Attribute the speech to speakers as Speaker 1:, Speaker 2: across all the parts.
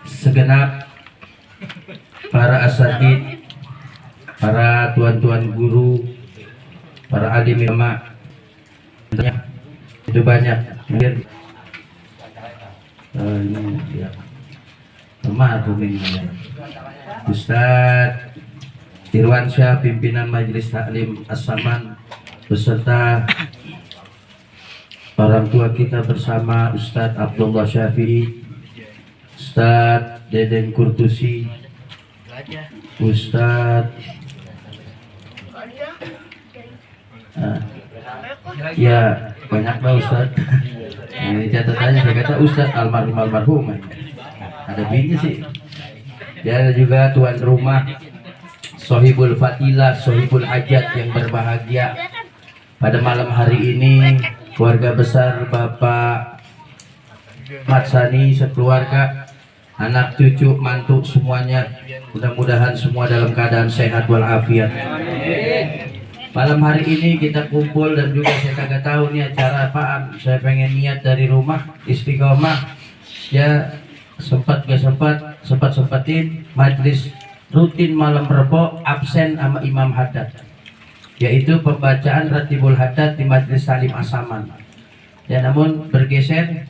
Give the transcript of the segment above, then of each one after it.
Speaker 1: segenap para asatid, para tuan-tuan guru, para alim ulama, itu banyak. Ini ya, Ustadz Irwansyah, pimpinan Majelis Taklim As-Saman, beserta orang tua kita bersama Ustadz Abdullah Syafi'i, Ustadz Deden Kurtusi, Ustadz ya banyak lah Ustadz. Ini catatannya saya kata Ustadz almarhum ada bini sih. Dan juga tuan rumah, Sohibul Fatilah, Sohibul Hajat yang berbahagia pada malam hari ini, keluarga besar Bapak Matsani sekeluarga, anak cucu mantu semuanya, mudah-mudahan semua dalam keadaan sehat walafiat. Malam hari ini kita kumpul dan juga saya kagak tahu nih acara apaan. Saya pengen niat dari rumah istiqomah ya, sempetin majlis rutin malam Rebo absen sama Imam Haddad, yaitu pembacaan Ratibul Haddad di Majelis Taklim As-Saman. Ya, namun bergeser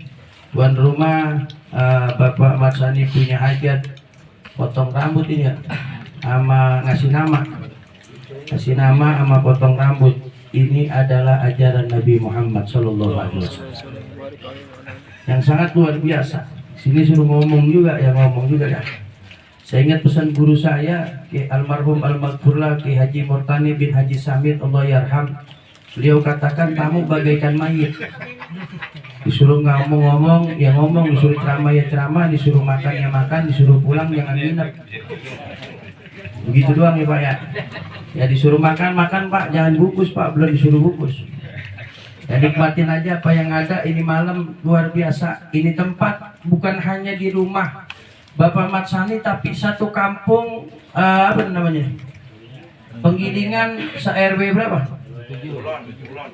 Speaker 1: tuan rumah Bapak Matsani punya hajat potong rambut ini ya, sama ngasih nama sama potong rambut. Ini adalah ajaran Nabi Muhammad SAW yang sangat luar biasa. Sini suruh ngomong juga ya, Saya ingat pesan guru saya, almarhum al-maghfurlah Ki Haji Murtani bin Haji Samit, Allah yarham. Beliau katakan tamu bagaikan mayit. Disuruh ngomong-ngomong ya ngomong, disuruh ceramah ya ceramah, disuruh makan ya makan, disuruh pulang jangan nginep. Begitu doang ya Pak ya. Ya disuruh makan Pak, jangan bungkus Pak, belum disuruh bungkus. Ya nikmatin aja apa yang ada. Ini malam luar biasa. Ini tempat bukan hanya di rumah Bapak Matsani, tapi satu kampung apa namanya? Penggilingan se-RW berapa?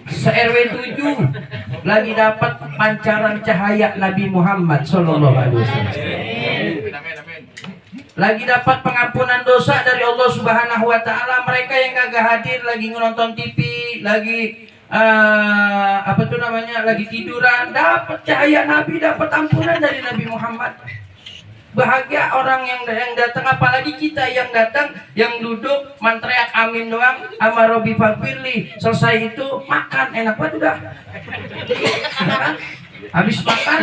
Speaker 1: Se-RW 7 lagi dapat pancaran cahaya Nabi Muhammad SAW. Lagi dapat pengampunan dosa dari Allah Subhanahu wa taala. Mereka yang kagak hadir lagi nonton TV, lagi lagi tiduran, dapat cahaya Nabi, dapat ampunan dari Nabi Muhammad. Bahagia orang yang datang, apalagi kita yang datang, yang duduk manteriak amin doang sama Robi Fagwirli. Selesai itu makan, enak banget udah. Habis makan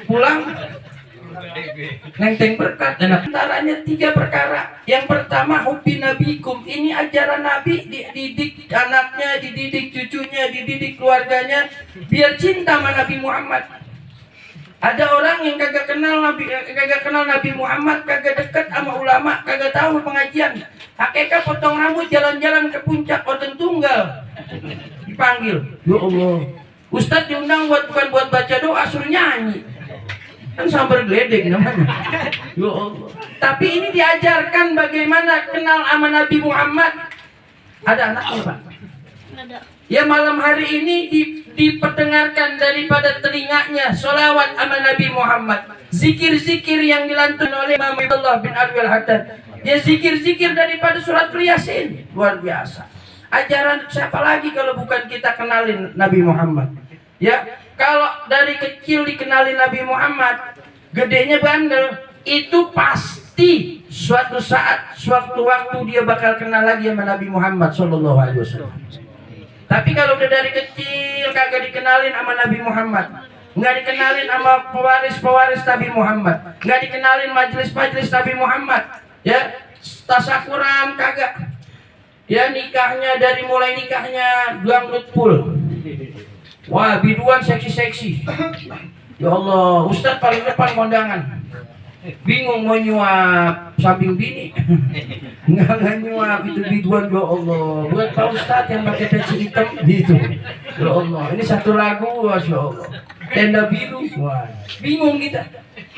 Speaker 1: pulang nenteng berkat. Antaranya 3 perkara. Yang pertama hubbi nabikum, ini ajaran Nabi, dididik anaknya, dididik cucunya, dididik keluarganya biar cinta sama Nabi Muhammad. Ada orang yang kagak kenal Nabi Muhammad, kagak dekat sama ulama, kagak tahu pengajian. Hakikat potong rambut jalan-jalan ke puncak Orten Tunggal. Dipanggil, ya Allah. Ustadz diundang bukan buat baca doa, suruh nyanyi. Kan sambar geledek namanya. Ya Allah. Tapi ini diajarkan bagaimana kenal sama Nabi Muhammad. Ada anaknya Pak? Ada. Ya malam hari ini diperdengarkan daripada telinganya sholawat sama Nabi Muhammad, zikir-zikir yang dilantun oleh Imam Abdullah bin Alwi al-Haddad. Ya zikir-zikir daripada surat Yasin, luar biasa. Ajaran siapa lagi kalau bukan kita kenalin Nabi Muhammad? Ya, kalau dari kecil dikenalin Nabi Muhammad, gedenya bandel, itu pasti suatu saat, suatu waktu dia bakal kenal lagi sama Nabi Muhammad SAW. Tapi kalau udah dari kecil kagak dikenalin sama Nabi Muhammad, nggak dikenalin sama pewaris Nabi Muhammad, nggak dikenalin majelis Nabi Muhammad, ya tasakuran kagak, ya nikahnya dari mulai nikahnya dangdut full, wah biduan seksi, ya Allah, Ustadz paling depan kondangan. Bingung mau nyuap samping bini, nggak nyuap itu biduan, ya Allah. Buat Pak Ustadz yang pakai peci hitam gitu, ya Allah. Ini satu lagu, masya Allah. Tenda biru, wah. Bingung kita.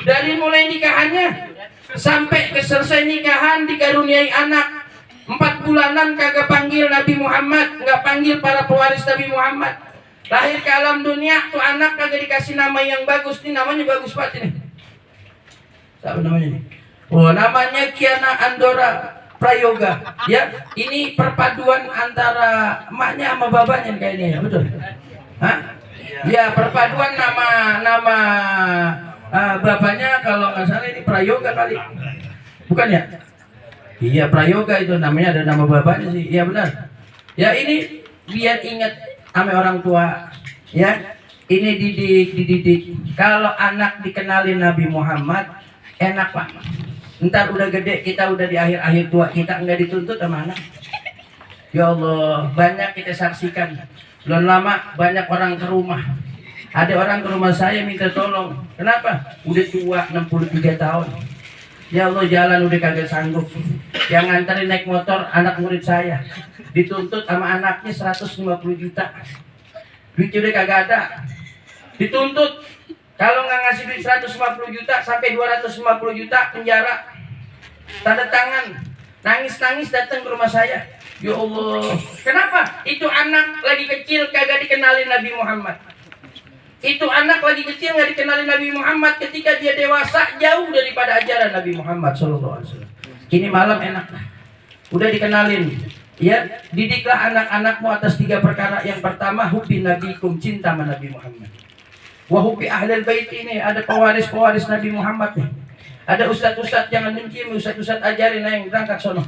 Speaker 1: Dari mulai nikahannya sampai ke selesai nikahan dikaruniai anak, 4 bulanan kagak panggil Nabi Muhammad, nggak panggil para pewaris Nabi Muhammad. Lahir ke alam dunia tuh anak kagak dikasih nama yang bagus, nih namanya bagus banget ini. Apa namanya nih? Oh, namanya Kiana Andora Prayoga. Ya, ini perpaduan antara emaknya sama bapaknya kayaknya ya, betul? Hah? Ya, perpaduan nama bapaknya kalau nggak salah ini Prayoga kali. Bukan ya? Iya, Prayoga itu namanya, ada nama bapaknya sih. Iya benar. Ya, ini biar ingat sama orang tua. Ya, ini dididik. Kalau anak dikenalin Nabi Muhammad, enak Pak. Ntar udah gede, kita udah di akhir-akhir tua, kita nggak dituntut sama anak. Ya Allah, banyak kita saksikan. Belum lama banyak orang ke rumah. Ada orang ke rumah saya minta tolong. Kenapa? Udah tua, 63 tahun. Ya Allah, jalan udah kagak sanggup. Yang nganterin naik motor anak murid saya. Dituntut sama anaknya 150 juta. Duit udah kagak ada. Dituntut. Kalau nggak ngasih duit 150 juta sampai 250 juta penjara. Tanda tangan. Nangis-nangis datang ke rumah saya. Ya Allah. Kenapa? Itu anak lagi kecil kagak dikenalin Nabi Muhammad. Itu anak lagi kecil nggak dikenalin Nabi Muhammad. Ketika dia dewasa jauh daripada ajaran Nabi Muhammad SAW. Kini malam enak. Udah dikenalin. Ya, didiklah anak-anakmu atas 3 perkara. Yang pertama, hubbi nabikum, cinta sama Nabi Muhammad. Wahubbi ahlul bait, ini ada pewaris-pewaris Nabi Muhammad nih. Ada ustadz-ustadz, jangan benci, ustadz-ustadz ajarin yang berangkat sono.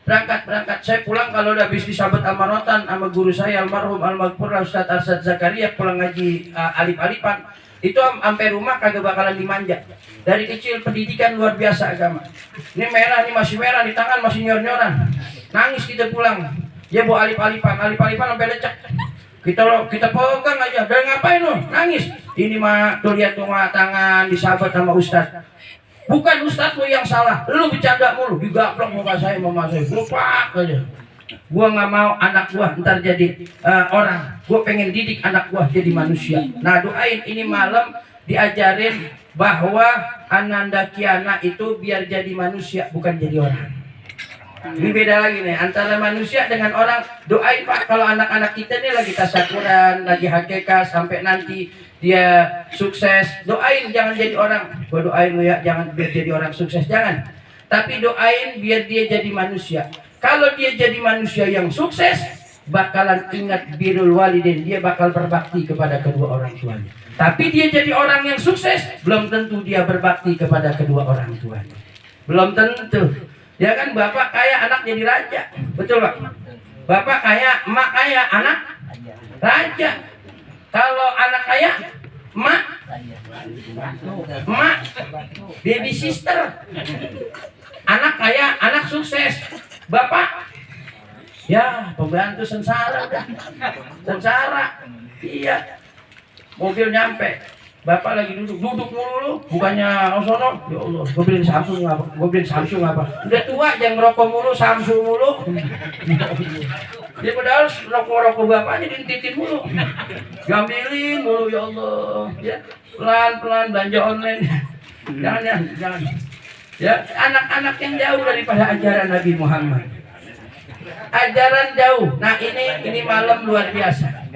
Speaker 1: Berangkat. Saya pulang kalau udah habis disabet amanatan sama guru saya almarhum almarhum Ustadz Arsad Zakaria, pulang ngaji alif-alifan. Itu sampai rumah kagak bakalan dimanja. Dari kecil pendidikan luar biasa agama. Ini merah, ini masih merah, di tangan masih nyor-nyoran. Nangis kita pulang. Ya bawa alif-alifan sampai lecek. Kita pegang aja. Dan ngapain lu? Nangis. Ini mah tuh lihat tuh tangan disabet sama ustaz. Bukan ustaz lu yang salah. Lu bercanda mulu, digaplok muka saya mama saya. Lupak aja. Gua nggak mau anak gua ntar jadi orang. Gua pengen didik anak gua jadi manusia. Nah, doain ini malam diajarin bahwa Ananda Kiana itu biar jadi manusia bukan jadi orang. Ini beda lagi nih antara manusia dengan orang. Doain Pak kalau anak-anak kita nih lagi tasyakuran, lagi hakikat sampai nanti dia sukses. Doain jangan jadi orang. Gua doain lu ya, jangan biar jadi orang sukses, jangan. Tapi doain biar dia jadi manusia. Kalau dia jadi manusia yang sukses, bakalan ingat birrul walidain, dia bakal berbakti kepada kedua orang tuanya. Tapi dia jadi orang yang sukses, belum tentu dia berbakti kepada kedua orang tuanya. Belum tentu. Ya kan, bapak kaya anak jadi raja. Betul Pak? Bapak kaya, emak kaya, anak raja. Kalau anak kaya, emak baby sister. Anak kaya, anak sukses. Bapak ya pembantu sengsara dah. Sengsara. Iya. Mobil nyampe, bapak lagi duduk mulu, bukannya sono. Ya Allah, gue beliin Samsung apa? Udah tua jangan ngerokok mulu, Samsung mulu. Dia padahal rokok bapaknya diintitin mulu. Gambilin mulu, ya Allah. Ya, pelan-pelan belanja online. Jangan. Ya, anak-anak yang jauh daripada ajaran Nabi Muhammad. Ajaran jauh. Nah, ini malam luar biasa.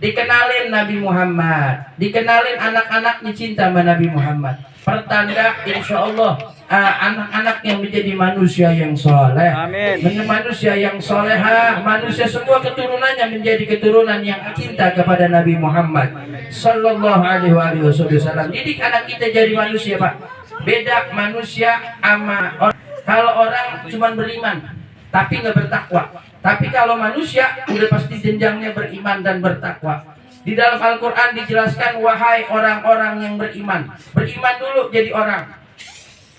Speaker 1: Dikenalin Nabi Muhammad, dikenalin anak-anaknya cinta sama Nabi Muhammad. Pertanda insya Allah anak-anak yang menjadi manusia yang soleh, manusia yang soleha, manusia semua keturunannya menjadi keturunan yang cinta kepada Nabi Muhammad Sallallahu Alaihi Wasallam. Didik anak kita jadi manusia Pak. Beda manusia sama orang. Kalau orang cuma beriman tapi nggak bertakwa. Tapi kalau manusia udah pasti jenjangnya beriman dan bertakwa. Di dalam Al-Quran dijelaskan, wahai orang-orang yang beriman. Beriman dulu jadi orang.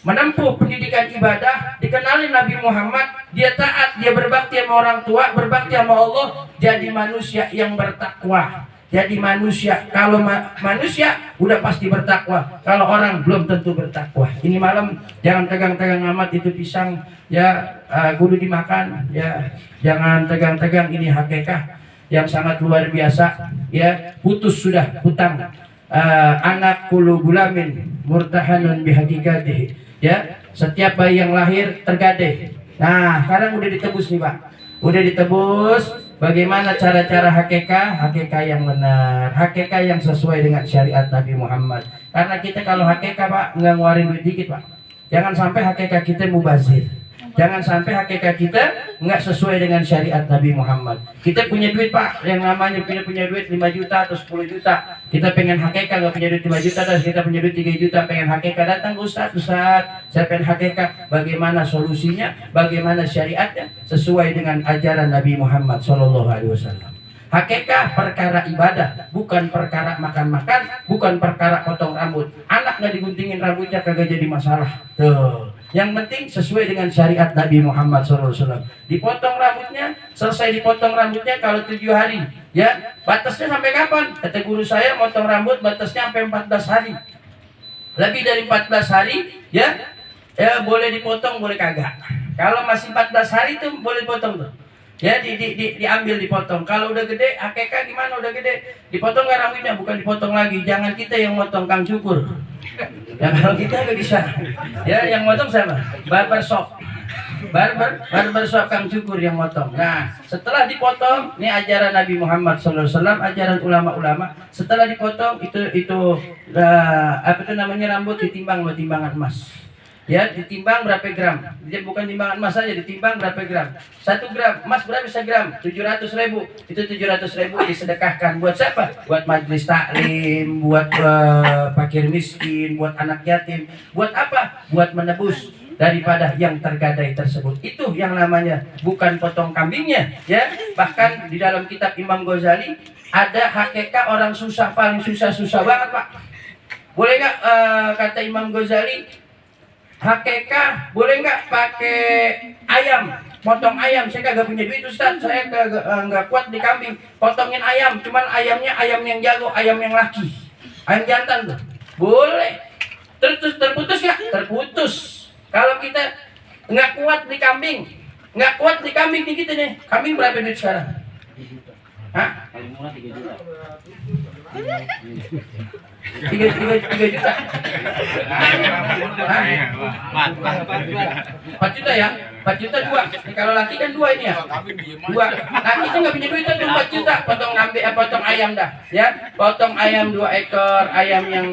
Speaker 1: Menempuh pendidikan ibadah, dikenalin Nabi Muhammad, dia taat, dia berbakti sama orang tua, berbakti sama Allah, jadi manusia yang bertakwa. Jadi manusia, kalau manusia udah pasti bertakwa. Kalau orang belum tentu bertakwa. Ini malam jangan tegang-tegang amat itu pisang, ya kudu dimakan, ya jangan tegang-tegang. Ini hakikat yang sangat luar biasa. Ya, putus sudah hutang. Anak kulu gulamin murtahanun bihakikatih. Ya, setiap bayi yang lahir tergadai. Nah, sekarang udah ditebus nih Pak. Udah ditebus. Bagaimana cara-cara hakikah? Hakikah yang benar, hakikah yang sesuai dengan syariat Nabi Muhammad. Karena kita kalau hakikah Pak, nggak ngeluarin duit dikit Pak. Jangan sampai hakikah kita mubazir. Jangan sampai hakikat kita nggak sesuai dengan syariat Nabi Muhammad. Kita punya duit Pak, yang namanya punya duit 5 juta atau 10 juta. Kita pengen hakikat, nggak punya duit 5 juta, terus kita punya duit 3 juta, pengen hakikat, datang Ustaz, saya pengen hakikat. Bagaimana solusinya? Bagaimana syariatnya? Sesuai dengan ajaran Nabi Muhammad SAW. Hakikat perkara ibadah, bukan perkara makan-makan, bukan perkara potong rambut. Anak nggak diguntingin rambutnya kagak jadi masalah. Tuh. Yang penting sesuai dengan syariat Nabi Muhammad SAW. Dipotong rambutnya, selesai dipotong rambutnya kalau 7 hari. Ya, batasnya sampai kapan? Kata guru saya, motong rambut batasnya sampai 14 hari. Lebih dari 14 hari, ya boleh dipotong, boleh kagak. Kalau masih 14 hari itu boleh dipotong tuh. Ya diambil dipotong. Kalau udah gede, hakikah gimana udah gede? Dipotong nggak rambutnya? Bukan dipotong lagi. Jangan kita yang motong, Kang Cukur. Ya kalau kita nggak bisa. Ya yang motong siapa? Barbershop. Barbershop Kang Cukur yang motong. Nah setelah dipotong, ini ajaran Nabi Muhammad SAW, ajaran ulama-ulama. Setelah dipotong itu apa itu namanya, rambut ditimbang sama timbangan emas. Ya ditimbang berapa gram, dia bukan timbangan emas saja, ditimbang berapa gram. 1 gram emas berapa segram? 700.000. Itu 700.000 disedekahkan buat siapa? Buat majelis taklim, buat fakir miskin, buat anak yatim. Buat apa? Buat menebus daripada yang tergadai tersebut. Itu yang namanya bukan potong kambingnya, ya. Bahkan di dalam kitab Imam Ghazali ada hakikat orang susah, paling susah banget Pak. Boleh nggak kata Imam Ghazali, hakikah boleh nggak pakai ayam, potong ayam? Saya kagak punya duit Ustaz, saya nggak kuat di kambing, potongin ayam, cuman ayamnya ayam yang jago, ayam yang laki, ayam jantan tuh boleh. Terputus nggak? Terputus. Kalau kita nggak kuat di kambing, di kita nih, kambing berapa duit sekarang? Hah? Paling murah 3 juta. 3 juta. 4 juta ya? 4 juta 2. Kalau laki kan 2 ini ya? 2. Laki itu nggak punya duit tuh 4 juta. Potong ayam dah. Ya, potong ayam 2 ekor, ayam yang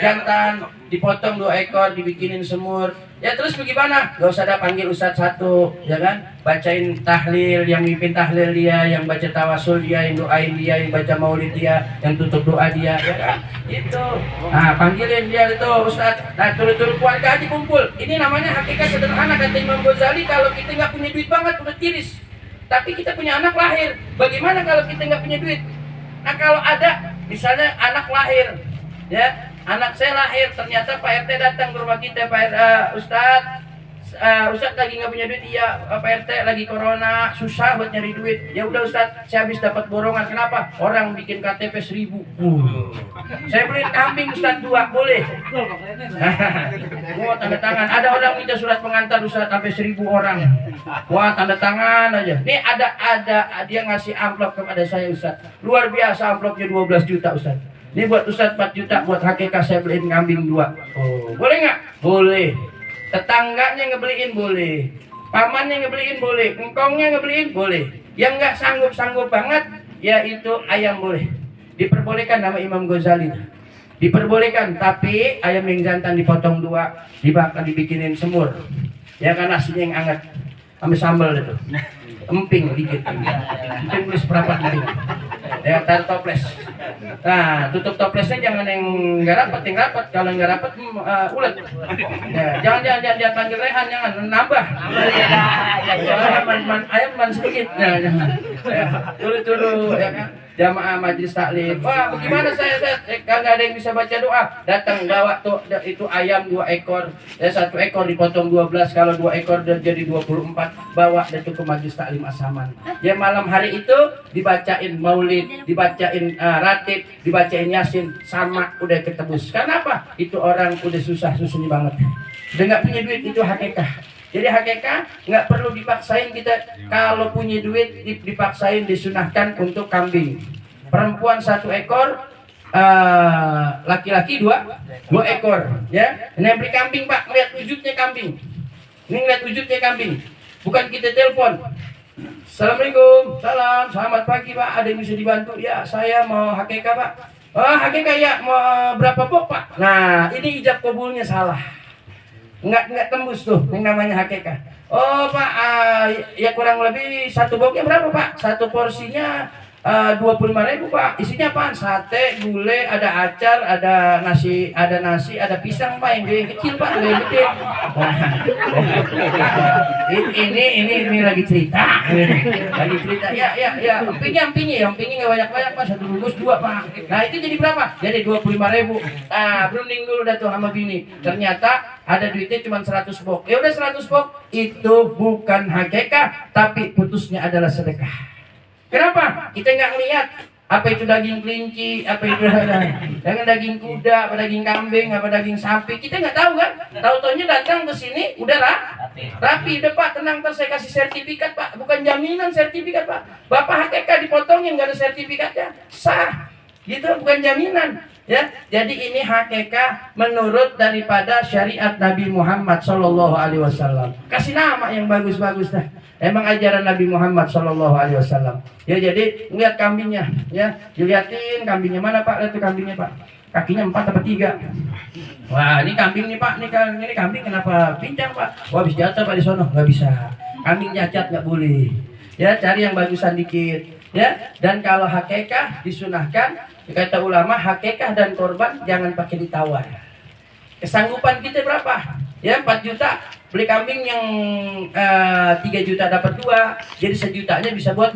Speaker 1: jantan, dipotong 2 ekor, dibikinin semur. Ya terus bagaimana? Gak usah ada panggil ustadz satu, ya kan? Bacain tahlil, yang mimpin tahlil dia, yang baca tawasul dia, yang doain dia, yang baca maulid dia, yang tutup doa dia, ya kan? Itu. Nah, panggilin dia itu ustadz. Nah, turun-turun keluarga aja kumpul. Ini namanya hakikat sederhana kata Imam Ghazali. Kalau kita nggak punya duit banget, udah tiris. Tapi kita punya anak lahir. Bagaimana kalau kita nggak punya duit? Nah, kalau ada, misalnya anak lahir, ya. Anak saya lahir, ternyata Pak RT datang ke rumah kita, Ustadz lagi nggak punya duit. Iya Pak RT, lagi corona, susah buat nyari duit. Ya udah Ustadz, saya habis dapat borongan. Kenapa? Orang bikin KTP 1000. Saya beli kambing Ustadz 2, boleh? Wah tanda tangan. Ada orang minta surat pengantar Ustadz sampai 1000 orang. Wah tanda tangan aja. Nih ada dia ngasih amplop kepada saya Ustadz. Luar biasa, amplopnya 12 juta Ustadz. Ini buat Ustadz 4 juta, buat hakikah saya beliin kambing 2. Oh, boleh nggak? Boleh. Tetangganya ngebeliin boleh. Pamannya ngebeliin boleh. Engkongnya ngebeliin boleh. Yang nggak sanggup banget, ya itu ayam boleh. Diperbolehkan nama Imam Ghazali. Diperbolehkan, tapi ayam yang jantan dipotong 2, dibakar, dibikinin semur. Ya kan nasinya yang hangat. Sampai sambal itu. Emping dikit. Emping plus seperempat emping. Ya taruh toples. Nah tutup toplesnya jangan yang nggak rapat, yang rapat. Kalau nggak rapat ulet. Ya, jangan panggil Rehan, jangan nambah. Ayam man sedikit. Jangan. Ya, turu ya kan. Jamaah majelis taklim. Wah, bagaimana saya kagak ada yang bisa baca doa. Datang bawa tuh itu ayam 2 ekor. Ya 1 ekor dipotong 12, kalau 2 ekor jadi 24. Bawa itu ke majelis taklim Asaman. Ya malam hari itu dibacain maulid, dibacain ratib, dibacain yasin, sama udah ketebus. Karena apa? Itu orang udah susah-susahnya banget. Udah nggak punya duit, itu hakikah. Jadi hakikat nggak perlu dipaksain kita. Kalau punya duit dipaksain, disunahkan untuk kambing. Perempuan 1 ekor, laki-laki 2 ekor. Ya, ini beli kambing Pak, ngeliat wujudnya kambing. Ini ngeliat wujudnya kambing. Bukan kita telepon. Assalamualaikum, salam, selamat pagi Pak. Ada yang bisa dibantu? Ya, saya mau hakikah Pak. Oh, hakikah ya, mau berapa box Pak? Nah, ini ijab kabulnya salah. Nggak tembus tuh yang namanya hakikah. Oh Pak, ya kurang lebih satu boxnya berapa Pak? Satu porsinya 25.000 Pak. Isinya apaan? Sate, gulai, ada acar, ada nasi, ada pisang Pak, yang kecil Pak, yang gede. Nah, ini lagi cerita. Lagi cerita. Ya, empingnya nggak banyak Pak, satu bungkus 2 Pak. Nah, itu jadi berapa? Jadi 25.000. Berunding dulu dah tuh sama bini. Ternyata ada duitnya cuma 100 box. Ya udah 100 box. Itu bukan hakikah, tapi putusnya adalah sedekah. Kenapa? Kita nggak ngelihat apa itu daging kelinci, apa itu daging kuda, apa daging kambing, apa daging sapi. Kita nggak tahu kan? Tahu-taunya datang ke sini udah rapi. Udah Pak, tenang, ntar saya kasih sertifikat Pak. Bukan jaminan sertifikat Pak. Bapak hakikah dipotongin nggak ada sertifikatnya, sah. Gitu, bukan jaminan. Ya, jadi ini hakikah menurut daripada syariat Nabi Muhammad Shallallahu Alaihi Wasallam. Kasih nama yang bagus-bagus dah. Emang ajaran Nabi Muhammad Shallallahu Alaihi Wasallam. Ya, jadi lihat kambingnya, ya, dilihatin kambingnya mana Pak? Lihat tuh kambingnya Pak. Kakinya 4 atau 3. Wah, ini kambing nih Pak. Ini kambing kenapa pincang Pak? Wah, habis jatuh Pak di sono. Nggak bisa. Kambing cacat nggak boleh. Ya, cari yang bagusan dikit. Ya, dan kalau hakikah disunahkan, kata ulama, hakikah dan korban jangan pakai ditawar. Kesanggupan kita berapa? Ya, 4 juta. Beli kambing yang 3 juta dapat 2. Jadi sejutanya bisa buat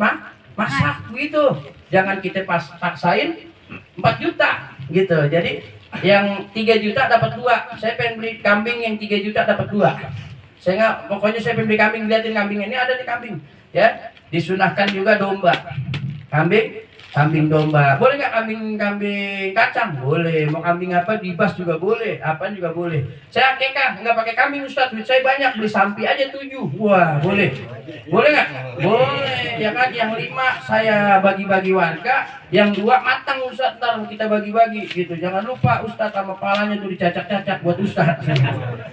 Speaker 1: masak gitu. Jangan kita paksain 4 juta gitu. Jadi yang 3 juta dapat 2. Saya pengen beli kambing yang 3 juta dapat 2. Pokoknya saya pengen beli kambing, liatin kambing ini ada di kambing. Ya, disunahkan juga domba. Kambing domba. Boleh nggak kambing kacang? Boleh. Mau kambing apa? Dibas juga boleh. Apaan juga boleh. Saya hakikah nggak pakai kambing Ustaz. Duit saya banyak, beli sapi aja 7. Wah, boleh. Boleh nggak? Boleh. Ya kan, yang 5 saya bagi-bagi warga, yang 2 matang Ustaz, ntar kita bagi-bagi gitu. Jangan lupa Ustaz, sama palanya tuh dicacak-cacak buat Ustaz.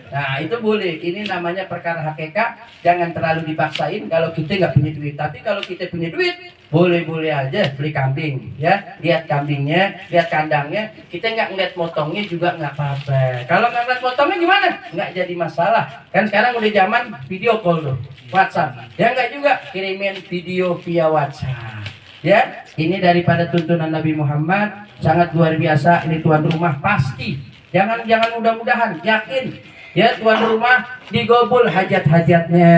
Speaker 1: Nah, itu boleh. Ini namanya perkara hakikah. Jangan terlalu dipaksain kalau kita nggak punya duit. Tapi kalau kita punya duit, boleh-boleh aja beli kambing, ya. Lihat kambingnya, lihat kandangnya. Kita nggak ngeliat motongnya juga nggak apa-apa. Kalau nggak ngeliat motongnya gimana? Nggak jadi masalah. Kan sekarang udah zaman video call tuh, WhatsApp. Ya nggak juga kirimin video via WhatsApp. Ya, ini daripada tuntunan Nabi Muhammad sangat luar biasa. Ini tuan rumah pasti. Jangan mudah-mudahan, yakin. Ya, tuan rumah digobul hajat-hajatnya,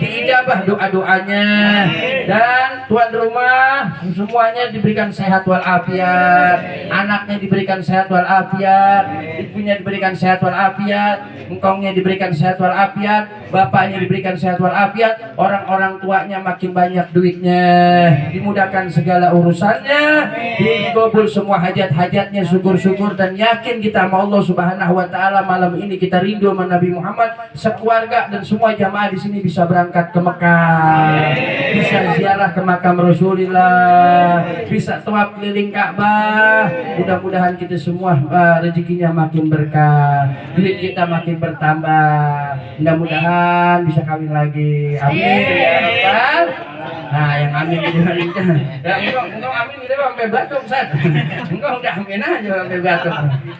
Speaker 1: diijabah doa-doanya, dan tuan rumah semuanya diberikan sehat walafiat, anaknya diberikan sehat walafiat, ibunya diberikan sehat walafiat, engkongnya diberikan sehat walafiat, bapaknya diberikan sehat walafiat, orang-orang tuanya makin banyak duitnya, dimudahkan segala urusannya, digobul semua hajat-hajatnya, syukur-syukur, dan yakin kita sama Allah Subhanahu wa taala malam ini kita rindu sama Nabi Muhammad, sekeluarga dan semua jamaah di sini bisa berangkat ke Mekah, bisa ziarah ke makam Rasulullah, bisa tawaf keliling Ka'bah. Mudah-mudahan kita semua rezekinya makin berkah, duit kita makin bertambah. Mudah-mudahan bisa kawin lagi. Amin ya Rabbal. Nah, yang amin itu ya, engkau amin itu sampai batuk Ustaz. Engkau udah amin aja sampai batuk.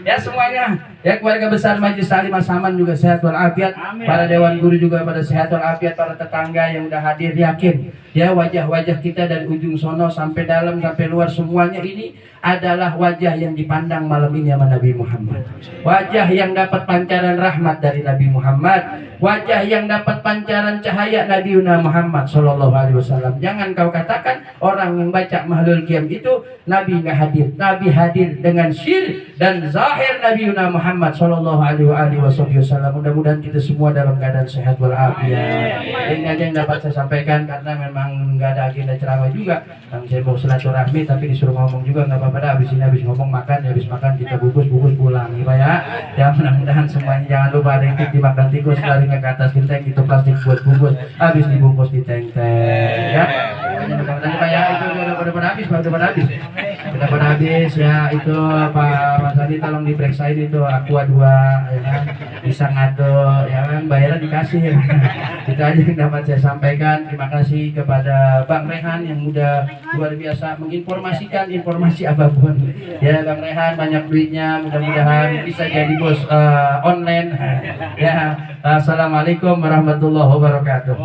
Speaker 1: Ya semuanya, ya keluarga besar Majelis Taklim Saman juga sehat walafiat, para dewan guru juga pada sehat walafiat, para tetangga yang udah hadir, yakin ya wajah-wajah kita dari ujung sono sampai dalam sampai luar semuanya ini adalah wajah yang dipandang malam ini sama Nabi Muhammad. Wajah yang dapat pancaran rahmat dari Nabi Muhammad, wajah yang dapat pancaran cahaya Nabi Muhammad Sallallahu Alaihi Wasallam. Jangan kau katakan orang yang baca Mahlul Qiyam itu Nabi nggak hadir. Nabi hadir dengan syir dan zahir Nabi Muhammad Sallallahu Alaihi Wasallam. Mudah-mudahan kita semua dalam keadaan sehat walafiat. Ini aja yang dapat saya sampaikan karena memang nggak ada agenda ceramah juga. Saya mau silaturahmi tapi disuruh ngomong juga nggak apa-apa. Habis ini habis ngomong makan, habis makan kita bungkus pulang ya mudah-mudahan semuanya jangan lupa ada yang dimakan tikus, lari ke atas genteng itu plastik buat bungkus, habis dibungkus di teng-teng ya. Mudah-mudahan Pak ya, itu udah pada habis. dapat habis ya. Itu Pak Mas Adi tolong diperiksain itu Aqua 2 ya kan, bisa ngado ya kan, bayaran dikasih ya. Itu aja yang dapat saya sampaikan. Terima kasih kepada Bang Rehan yang udah luar biasa menginformasikan informasi apapun ya. Bang Rehan banyak duitnya, mudah-mudahan bisa jadi bos online ya. Assalamualaikum warahmatullahi wabarakatuh.